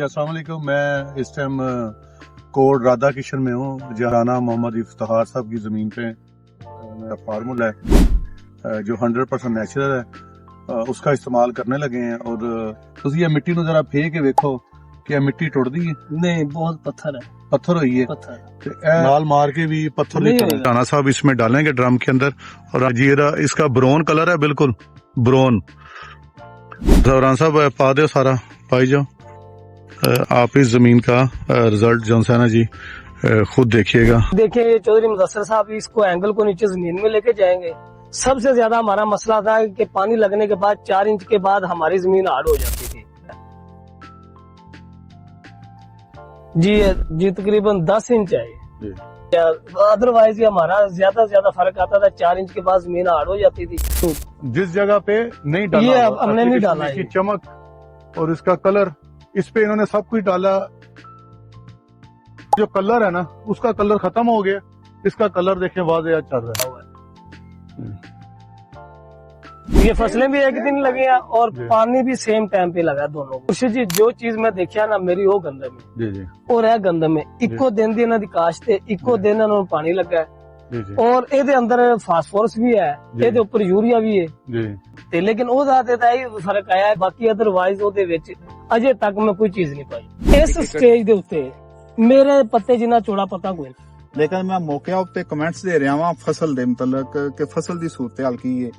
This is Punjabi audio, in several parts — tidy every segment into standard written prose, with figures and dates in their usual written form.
अस्सलाम वालेकुम। मैं इस टाइम कोट राधा किशन में हूँ, जहाना मोहम्मद इफ्तिखार साहब की ज़मीन पे मेरा फार्मूला है जो 100% नेचुरल है, उसका इस्तेमाल करने लगे हैं। और तुसी ये मिट्टी जरा फेंक के देखो कि ये मिट्टी टुटदी है? नहीं, बहुत पत्थर है, पत्थर हुई है, नाल मार के भी पत्थर नहीं। राना साहब इसमें डालेंगे ड्रम के अंदर, और जीरा इसका ब्राउन कलर है, बिल्कुल ब्राउन। राना साहब पा दो, सारा पाई जाओ। आप इस जमीन का रिजल्ट जो है ना जी खुद देखिएगा। देखिए चौधरी मुदस्सिर साहब इसको एंगल को नीचे जमीन में लेके जाएंगे। सबसे ज्यादा हमारा मसला था कि पानी लगने के बाद 4 इंच के बाद हमारी जमीन हार्ड हो जाती थी जी तकरीबन 10 इंच है। अदरवाइज हमारा ज्यादा से ज्यादा फर्क आता था, 4 इंच के बाद जमीन हार्ड हो जाती थी। तो जिस जगह पे नहीं डाला, ये हमने नहीं डाला, इसकी चमक और इसका कलर, इस पे इन्होंने सब कुछ डाला। जो कलर है ना, उसका कलर खत्म हो गया, इसका कलर देखें वाज़ेह चल रहा है। ये फसलें भी एक दिन लगे हैं और पानी भी सेम टाइम पे लगा दोनों। खुशी जी जो चीज मैं देखा ना मेरी वो गंदम है जी जी, और है गंदम में इको दिन दी इन्हां दी काश ते इको दिन इन्हां नूं पानी लगा है और ਇਹਦੇ ਅੰਦਰ फास्फोरस भी है, ਇਹਦੇ ਉੱਪਰ यूरिया भी है जी। ਤੇ लेकिन ਉਹ ਦਾ ਤੇ ਤਾਂ ਇਹ ਫਰਕ ਆਇਆ ਹੈ। ਬਾਕੀ ਅਦਰਵਾਈਜ਼ ਉਹਦੇ ਵਿੱਚ ਅਜੇ ਤੱਕ ਮੈਂ ਕੋਈ ਚੀਜ਼ ਨਹੀਂ ਪਾਈ। ਇਸ ਸਟੇਜ ਦੇ ਉੱਤੇ ਮੇਰੇ ਪੱਤੇ ਜਿੰਨਾ ਚੌੜਾ ਪਤਾ ਕੋਈ ਨਹੀਂ। लेकिन मैं मौके उत्ते कमेंट्स दे रहा वा फसल दे मतलब कि फसल दी सूरत हाल की है।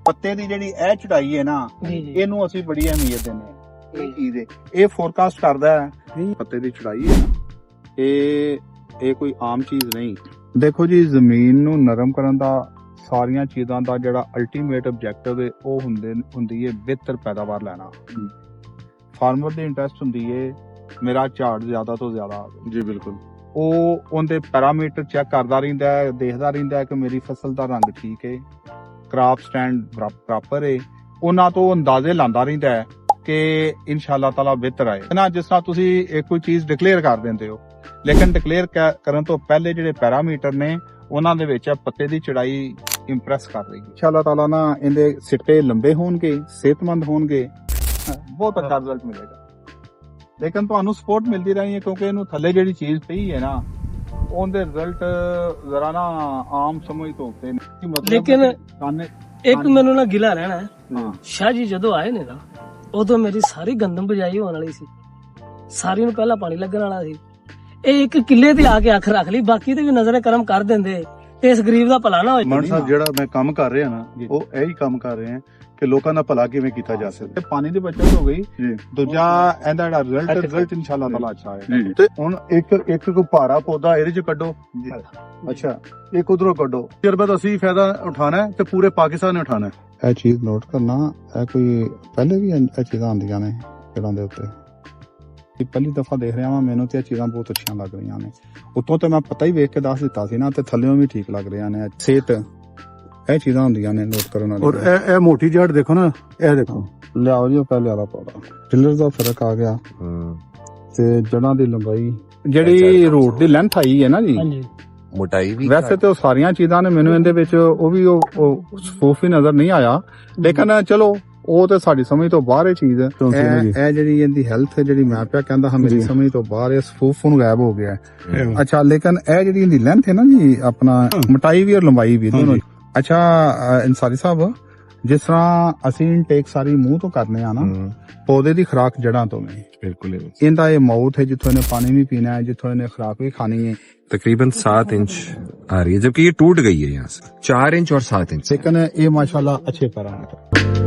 पत्ते दी जेहड़ी ए चढ़ाई है ना, ਇਹਨੂੰ ਅਸੀਂ ਬੜੀ ਅਹਿਮੀਅਤ ਦਿੰਦੇ ਹਾਂ। ਇਹ ਚੀਜ਼ ਇਹ ਫੋਰਕਾਸਟ ਕਰਦਾ ਹੈ ਪੱਤੇ ਦੀ ਚੜਾਈ ਹੈ ਨਾ, ਇਹ ਕੋਈ ਆਮ ਚੀਜ਼ ਨਹੀਂ। ਦੇਖੋ ਜੀ, ਜ਼ਮੀਨ ਨੂੰ ਨਰਮ ਕਰਨ ਦਾ ਸਾਰੀਆਂ ਚੀਜ਼ਾਂ ਦਾ ਜਿਹੜਾ ਅਲਟੀਮੇਟ ਆਬਜੈਕਟਿਵ ਹੈ ਉਹ ਹੁੰਦੀ ਹੈ ਬਿਹਤਰ ਪੈਦਾਵਾਰ ਲੈਣਾ। ਫਾਰਮਰ ਦੀ ਇੰਟਰਸਟ ਹੁੰਦੀ ਹੈ ਮੇਰਾ ਝਾੜ ਜ਼ਿਆਦਾ ਤੋਂ ਜ਼ਿਆਦਾ ਆਵੇ ਜੀ ਬਿਲਕੁਲ। ਉਹ ਉਹਦੇ ਪੈਰਾਮੀਟਰ ਚੈੱਕ ਕਰਦਾ ਰਹਿੰਦਾ ਹੈ, ਦੇਖਦਾ ਰਹਿੰਦਾ ਹੈ ਕਿ ਮੇਰੀ ਫਸਲ ਦਾ ਰੰਗ ਠੀਕ ਹੈ, ਕ੍ਰਾਪ ਸਟੈਂਡ ਪ੍ਰੋਪਰ ਹੈ। ਉਹਨਾਂ ਤੋਂ ਅੰਦਾਜ਼ੇ ਲਾਉਂਦਾ ਰਹਿੰਦਾ ਹੈ ਕਿ ਇਨਸ਼ਾਅੱਲਾ ਤਾਲਾ ਬਿਹਤਰ ਆਏ ਨਾ। ਜਿਸ ਤਰ੍ਹਾਂ ਤੁਸੀਂ ਕੋਈ ਚੀਜ਼ ਡਿਕਲੇਅਰ ਕਰ ਦਿੰਦੇ ਹੋ, ਲੇਕਿਨ ਡਿਕਲੇਅਰ ਕਰਨ ਤੋਂ ਪਹਿਲੇ ਜਿਹੜੇ ਪੈਰਾਮੀਟਰ ਨੇ ਉਹਨਾਂ ਦੇ ਵਿੱਚ ਪੱਤੇ ਦੀ ਚੜਾਈ ਇੰਪ੍ਰੈਸ ਕਰ ਰਹੀ ਹੈ। ਇਨਸ਼ਾਅੱਲਾ ਤਾਲਾ ਨਾ ਇਹਦੇ ਸਿੱਟੇ ਲੰਬੇ ਹੋਣਗੇ, ਸਿਹਤਮੰਦ ਹੋਣਗੇ, ਬਹੁਤ ਅੱਛਾ ਰਿਜ਼ਲਟ ਮਿਲੇਗਾ। ਲੇਕਿਨ ਤੁਹਾਨੂੰ ਸਪੋਰਟ ਮਿਲਦੀ ਰਹੀ ਹੈ ਕਿਉਂਕਿ ਇਹਨੂੰ ਥੱਲੇ ਜਿਹੜੀ ਚੀਜ਼ ਪਈ ਹੈ ਨਾ, ਉਹਦੇ ਰਿਜ਼ਲਟ ਜ਼ਰਾ ਨਾ ਆਮ ਸਮਝ ਤੋਂ ਉੱਤੇ ਨਹੀਂ। ਲੇਕਿਨ ਇੱਕ ਮੈਨੂੰ ਨਾ ਗਿਲਾ ਰਹਿਣਾ ਹੈ, ਸ਼ਾਹ ਜੀ ਜਦੋਂ ਆਏ ਨੇ ਨਾ ਉਦੋਂ ਮੇਰੀ ਸਾਰੀ ਗੰਦਮ ਬਜਾਈ ਹੋਣ ਵਾਲੀ ਸੀ, ਸਾਰੀ ਨੂੰ ਪਹਿਲਾਂ ਪਾਣੀ ਲੱਗਣ ਵਾਲਾ ਸੀ। ਇਹ ਇੱਕ ਕਿੱਲੇ ਤੇ ਆ ਕੇ ਅੱਖ ਰੱਖ ਲਈ, ਬਾਕੀ ਤੇ ਵੀ ਨਜ਼ਰੇ ਕਰਮ ਕਰ ਦਿੰਦੇ ਤੇ ਇਸ ਗਰੀਬ ਦਾ ਭਲਾ ਨਾ ਹੋਏ। ਮਨ ਸਾਹਿਬ ਜਿਹੜਾ ਮੈਂ ਕੰਮ ਕਰ ਰਿਹਾ ਨਾ, ਉਹ ਇਹੀ ਕੰਮ ਕਰ ਰਹੇ ਆ ਕਿ ਲੋਕਾਂ ਦਾ ਭਲਾ ਕਿਵੇਂ ਕੀਤਾ ਜਾ ਸਕਦਾ। ਪਾਣੀ ਦੀ ਬਚਤ ਹੋ ਗਈ, ਦੂਜਾ ਇਹਦਾ ਜਿਹੜਾ ਰਿਜ਼ਲਟ ਇਨਸ਼ਾਅੱਲਾ ਤਾਲਾ ਅੱਛਾ ਆਏਗਾ। ਤੇ ਹੁਣ ਇੱਕ ਕੋ ਭਾਰਾ ਪੌਦਾ ਇਹਦੇ ਚ ਕੱਢੋ, ਅੱਛਾ ਇੱਕ ਉਧਰੋਂ ਕੱਢੋ, ਫਿਰ ਬਾਅਦ ਅਸੀਂ ਫਾਇਦਾ ਉਠਾਣਾ ਤੇ ਪੂਰੇ ਪਾਕਿਸਤਾਨ ਨੇ ਉਠਾਣਾ। ਇਹ ਚੀਜ਼ ਨੋਟ ਕਰਨਾ, ਇਹ ਕੋਈ ਪਹਿਲੇ ਵੀ ਇਹ ਚੀਜ਼ਾਂ ਆਉਂਦੀਆਂ ਨੇ ਪੇੜਾਂ ਦੇ ਉੱਤੇ। ਪਹਿਲੀ ਦਫਾ ਦੇਖ ਰਿਹਾ ਵਾਂ, ਮੈਨੂੰ ਤੇ ਇਹ ਚੀਜ਼ਾਂ ਬਹੁਤ ਅੱਛੀਆਂ ਲੱਗ ਰਹੀਆਂ ਨੇ। ਉਤੋਂ ਤੇ ਮੈਂ ਪਤਾ ਹੀ ਵੇਖ ਕੇ ਦੱਸ ਦਿੱਤਾ ਸੀ ਨਾ, ਤੇ ਥੱਲਿਓਂ ਵੀ ਠੀਕ ਲੱਗ ਰਹੀਆਂ ਨੇ। ਸਿਹਤ ਇਹ ਚੀਜ਼ਾਂ ਹੁੰਦੀਆਂ ਨੇ ਨੋਟ ਕਰਨ ਵਾਲੀ। ਔਰ ਇਹ ਮੋਟੀ ਜੜ ਦੇਖੋ ਨਾ, ਇਹ ਦੇਖੋ, ਲਿਆਓ ਜੀ ਪਹਿਲੇ ਵਾਲਾ ਪੌਦਾ। ਟਿਲਰ ਦਾ ਫਰਕ ਆ ਗਿਆ ਤੇ ਜੜਾਂ ਦੀ ਲੰਬਾਈ, ਜਿਹੜੀ ਰੂਟ ਦੀ ਲੈਂਥ ਆਈ ਹੈ ਨਾ ਜੀ, ਮੋਟਾਈ ਵੀ। ਵੈਸੇ ਤੇ ਉਹ ਸਾਰੀਆਂ ਚੀਜ਼ਾਂ ਨੇ, ਮੈਨੂੰ ਇਹਦੇ ਵਿੱਚ ਉਹ ਵੀ ਉਹ ਸਫੂਫ ਹੀ ਨਜ਼ਰ ਨਹੀਂ ਆਇਆ। ਲੇਕਿਨ ਚਲੋ ਉਹ ਤੇ ਸਾਡੀ ਸਮਝ ਤੋਂ ਬਾਹਰ ਇਹ ਚੀਜ਼ ਹੈ। ਇਹ ਜਿਹੜੀ ਇਹਦੀ ਹੈਲਥ ਜਿਹੜੀ ਮੈਂ ਪਿਆ ਕਹਿੰਦਾ ਹਾਂ ਮੇਰੀ ਸਮਝ ਤੋਂ ਬਾਹਰ, ਇਹ ਸਫੂਫ ਨੂੰ ਗਾਇਬ ਹੋ ਗਿਆ। ਅੱਛਾ, ਲੇਕਿਨ ਇਹ ਜਿਹੜੀ ਇਹਦੀ ਲੈਂਥ ਹੈ ਨਾ ਜੀ, ਆਪਣਾ ਮੋਟਾਈ ਵੀ ਔਰ ਲੰਬਾਈ ਵੀ ਦੋਨੋਂ। ਅੱਛਾ ਅੰਸਾਰੀ ਸਾਹਿਬ, ਜਿਸ ਤਰ੍ਹਾਂ ਅਸੀਂ ਇਨਟੇਕ ਸਾਰੀ ਮੂੰਹ ਤੋਂ ਕਰਨੇ ਆ ਨਾ, ਪੌਦੇ ਦੀ ਖੁਰਾਕ ਜੜਾਂ ਤੋਂ ਨਹੀਂ। बिल्कुल ਇਹਦਾ ਇਹ ਮਾਊਥ ਹੈ ਜਿੱਥੋਂ ਇਹਨੇ ਪਾਣੀ ਵੀ पीना है, जिथों ਇਹਨੇ खुराक भी खानी है। तकरीबन 7 इंच आ रही है, जबकि ये टूट गई है यहाँ से 4 इंच और 7 इंच। लेकिन ये माशाल्लाह अच्छे पैरामीटर।